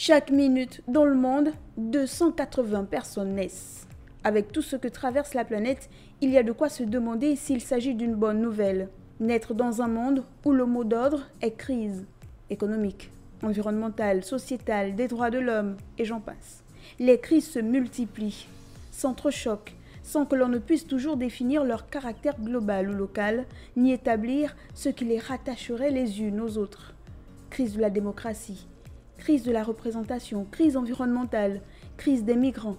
Chaque minute dans le monde, 280 personnes naissent. Avec tout ce que traverse la planète, il y a de quoi se demander s'il s'agit d'une bonne nouvelle. Naître dans un monde où le mot d'ordre est crise économique, environnementale, sociétale, des droits de l'homme, et j'en passe. Les crises se multiplient, s'entrechoquent, sans que l'on ne puisse toujours définir leur caractère global ou local, ni établir ce qui les rattacherait les unes aux autres. Crise de la démocratie, crise de la représentation, crise environnementale, crise des migrants,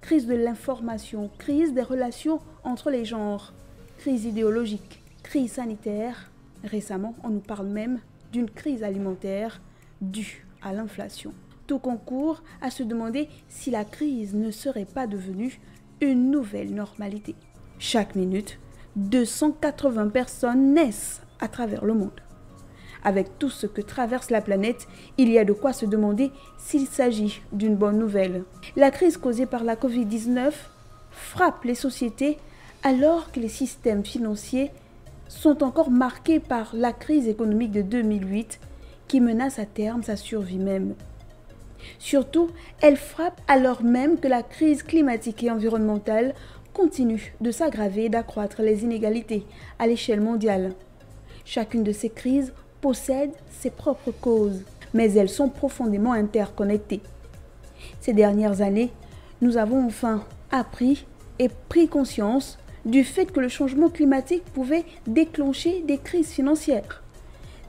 crise de l'information, crise des relations entre les genres, crise idéologique, crise sanitaire. Récemment, on nous parle même d'une crise alimentaire due à l'inflation. Tout concourt à se demander si la crise ne serait pas devenue une nouvelle normalité. Chaque minute, 280 personnes naissent à travers le monde. Avec tout ce que traverse la planète, il y a de quoi se demander s'il s'agit d'une bonne nouvelle. La crise causée par la Covid-19 frappe les sociétés alors que les systèmes financiers sont encore marqués par la crise économique de 2008 qui menace à terme sa survie même. Surtout, elle frappe alors même que la crise climatique et environnementale continue de s'aggraver et d'accroître les inégalités à l'échelle mondiale. Chacune de ces crises possède ses propres causes, mais elles sont profondément interconnectées. Ces dernières années, nous avons enfin appris et pris conscience du fait que le changement climatique pouvait déclencher des crises financières.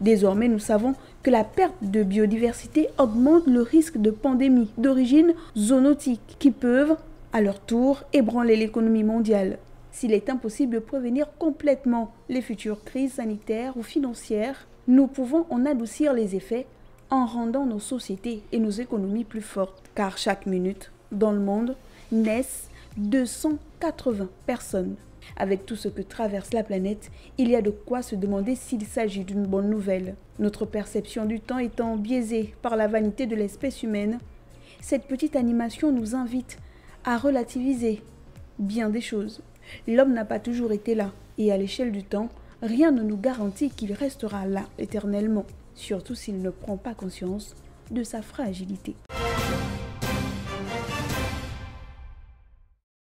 Désormais, nous savons que la perte de biodiversité augmente le risque de pandémies d'origine zoonotique qui peuvent, à leur tour, ébranler l'économie mondiale. S'il est impossible de prévenir complètement les futures crises sanitaires ou financières, nous pouvons en adoucir les effets en rendant nos sociétés et nos économies plus fortes. Car chaque minute, dans le monde, naissent 280 personnes. Avec tout ce que traverse la planète, il y a de quoi se demander s'il s'agit d'une bonne nouvelle. Notre perception du temps étant biaisée par la vanité de l'espèce humaine, cette petite animation nous invite à relativiser bien des choses. L'homme n'a pas toujours été là, et à l'échelle du temps, rien ne nous garantit qu'il restera là éternellement, surtout s'il ne prend pas conscience de sa fragilité.